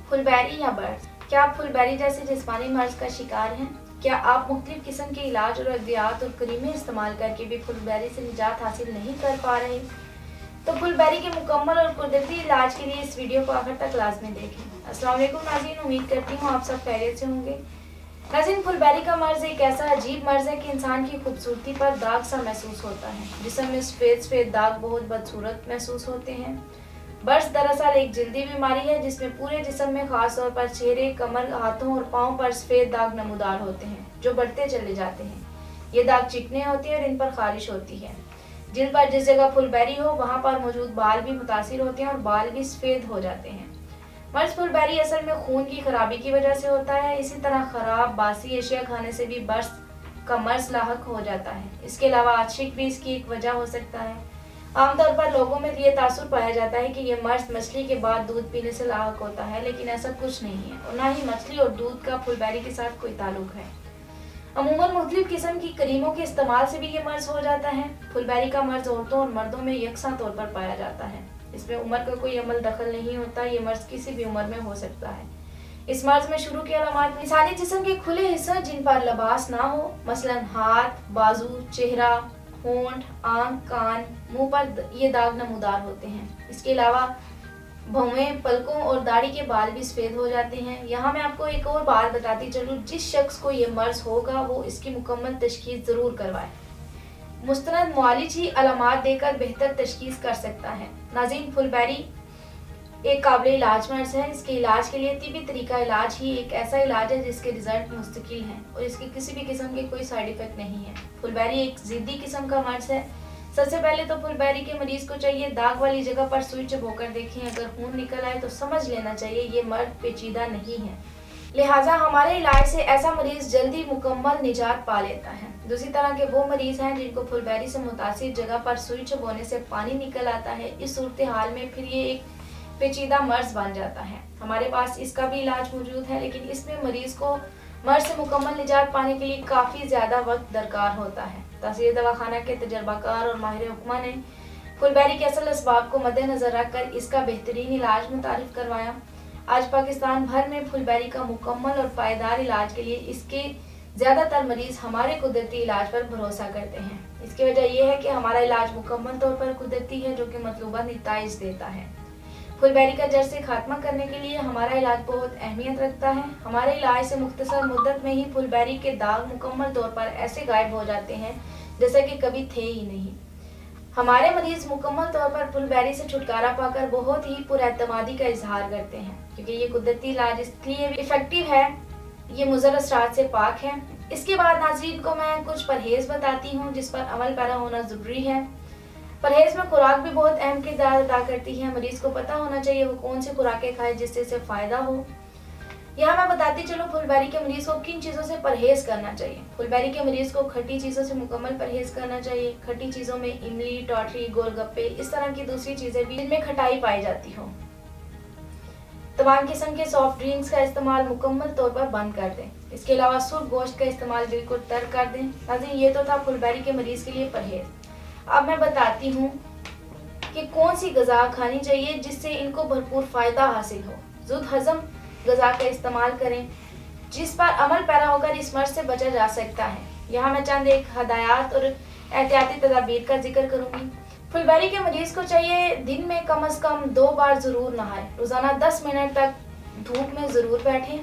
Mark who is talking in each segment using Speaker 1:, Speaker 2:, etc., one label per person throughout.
Speaker 1: फुलबेरी या बर्स। क्या आप फुलबेरी जैसे जिस्मानी मर्ज का शिकार हैं? क्या आप मुख्तलिफ किस्म के इलाज और अद्वियात और क्रीमें इस्तेमाल करके भी फुलबेरी से निजात हासिल नहीं कर पा रहे? तो फुलबेरी के मुकम्मल और कुदरती इलाज के लिए इस वीडियो को आखिर तक लाजमी देखें। अस्सलाम वालेकुम नाज़रीन, उम्मीद करती हूँ आप सब खैरियत से होंगे। नाज़रीन, फुलबेरी का मर्ज एक ऐसा अजीब मर्ज है कि इंसान की खूबसूरती पर दाग सा महसूस होता है। जिस्म में सफ़ेद सफ़ेद दाग बहुत बदसूरत महसूस होते हैं। बर्स दरअसल एक जल्दी बीमारी है जिसमें पूरे जिस्म में, खास तौर पर चेहरे, कमर, हाथों और पाँव पर सफ़ेद दाग नमूदार होते हैं जो बढ़ते चले जाते हैं। ये दाग चिकने होते हैं और इन पर खारिश होती है। जिल्द पर जिस जगह फुलबेरी हो वहाँ पर मौजूद बाल भी मुतासिर होते हैं और बाल भी सफ़ेद हो जाते हैं। मर्ज फुलबेरी असल में खून की खराबी की वजह से होता है। इसी तरह खराब बासी अशिया खाने से भी बर्स का मर्ज लाहक हो जाता है। इसके अलावा आशिक भी इसकी एक वजह हो सकता है। आमतौर पर लोगों में ये तासुर पाया जाता है कि ये मर्ज मछली के बाद दूध पीने से लाहक होता है, लेकिन ऐसा कुछ नहीं है और ना ही मछली और दूध का फुलबेरी के साथ कोई ताल्लुक है। अमूमन मुख्तलिफ किस्म की क्रीमों के इस्तेमाल से भी ये मर्ज हो जाता है। फुलबेरी का मर्ज औरतों और मर्दों में यकसा तौर पर पाया जाता है। इसमें उम्र का कोई अमल दखल नहीं होता। ये मर्ज किसी भी उम्र में हो सकता है। इस मर्ज में शुरू की अलामत इंसानी जिस्म के खुले हिस्से जिन पर लिबास ना हो, मसलन हाथ, बाजू, चेहरा, होंठ, आंख, कान, मुंह पर ये दाग नमूदार होते हैं। इसके अलावा भौहें, पलकों और दाढ़ी के बाल भी सफ़ेद हो जाते हैं। यहाँ मैं आपको एक और बात बताती चलूँ, जिस शख्स को ये मर्ज होगा वो इसकी मुकम्मल तशखीस ज़रूर करवाए। मुस्तनद मुआलिज ही अलामात देकर बेहतर तशखीस कर सकता है। नाज़रीन, फुलबेरी एक काबिल इलाज मर्ज है। इसके इलाज के लिए तिब्बी तरीका इलाज ही एक ऐसा इलाज है जिसके रिजल्ट मुस्तकिल हैं और इसके किसी भी किस्म के कोई साइड इफेक्ट नहीं है। फुलबेरी एक ज़िद्दी किस्म का मर्ज है। सबसे पहले तो फुलबेरी के मरीज को चाहिए दाग वाली जगह पर सुई चबोकर देखें। अगर खून निकल आए तो समझ लेना चाहिए ये मर्ज पेचीदा नहीं है, लिहाजा हमारे इलाज से ऐसा मरीज जल्दी मुकम्मल निजात पा लेता है। दूसरी तरह के वो मरीज हैं जिनको फुलबेरी से मुतासिर जगह पर सुई चबोने से पानी निकल आता है। इस सूरत हाल में फिर ये एक पेचीदा मर्ज बन जाता है। हमारे पास इसका भी इलाज मौजूद है, लेकिन इसमें मरीज को मर्ज से मुकम्मल निजात पाने के लिए काफ़ी ज़्यादा वक्त दरकार होता है। तहसील दवाखाना के तजर्बाकार और माहिर हुक्मा ने फुलबेरी के असल असबाब को मद्देनजर रखकर इसका बेहतरीन इलाज मुतारिफ करवाया। आज पाकिस्तान भर में फुलबेरी का मुकम्मल और पायदार इलाज के लिए इसके ज़्यादातर मरीज हमारे कुदरती इलाज पर भरोसा करते हैं। इसकी वजह यह है कि हमारा इलाज मुकम्मल तौर पर कुदरती है, जो कि मतलूबा नतीजा देता है। फुलबेरी का जड़ से खात्मा करने के लिए हमारा इलाज बहुत अहमियत रखता है। हमारे इलाज से मुख्तसर मुद्दत में ही फुलबेरी के दाग मुकम्मल तौर पर ऐसे गायब हो जाते हैं जैसे कि कभी थे ही नहीं। हमारे मरीज मुकम्मल तौर पर फुलबेरी से छुटकारा पाकर बहुत ही पुरएतमादी का इजहार करते हैं, क्योंकि ये कुदरती इलाज इसलिए इफेक्टिव है, ये मुज़र असरात से पाक है। इसके बाद नाज़रीन को मैं कुछ परहेज़ बताती हूँ जिस पर अमल पैरा होना ज़रूरी है। परहेज में खुराक भी बहुत अहम किरदार अदा करती है। मरीज को पता होना चाहिए वो कौन सी खुराकें खाए जिससे इसे फ़ायदा हो। यहाँ मैं बताती चलूँ फुलबेरी के मरीज को किन चीज़ों से परहेज करना चाहिए। फुलबेरी के मरीज को खट्टी चीज़ों से मुकम्मल परहेज करना चाहिए। खट्टी चीज़ों में इमली, टॉटरी, गोलगप्पे, इस तरह की दूसरी चीज़ें भी जिनमें खटाई पाई जाती हो। तमाम किस्म के सॉफ्ट ड्रिंक्स का इस्तेमाल मुकम्मल तौर पर बंद कर दें। इसके अलावा सुर्ख गोश्त का इस्तेमाल बिल्कुल तर्क कर दें। नाज़रीन, ये तो था फुलबेरी के मरीज के लिए परहेज। अब मैं बताती हूँ कि कौन सी ग़िज़ा खानी चाहिए जिससे इनको भरपूर फ़ायदा हासिल हो। ज़ुद हज़म ग़िज़ा का इस्तेमाल करें जिस पर अमल पैरा होकर इस मर्ज से बचा जा सकता है। यहाँ मैं चंद एक हदायत और एहतियाती तदाबीर का जिक्र करूँगी। फुलबेरी के मरीज़ को चाहिए दिन में कम अज़ कम 2 बार ज़रूर नहाए। रोज़ाना 10 मिनट तक धूप में ज़रूर बैठें।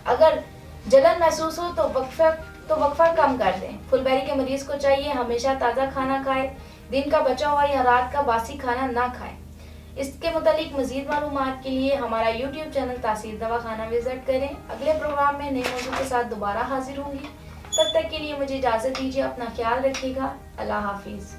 Speaker 1: अगर जलन महसूस हो तो वक्फा कम कर दें। फुलबेरी के मरीज़ को चाहिए हमेशा ताज़ा खाना खाए, दिन का बचा हुआ या रात का बासी खाना ना खाए। इसके मुतालिक मज़ीद मालूमात के लिए हमारा YouTube चैनल तहसील दवाखाना विजिट करें। अगले प्रोग्राम में नए मौजूद के साथ दोबारा हाजिर होंगी। तब तक के लिए मुझे इजाज़त दीजिए। अपना ख्याल रखिएगा। अल्लाह हाफिज़।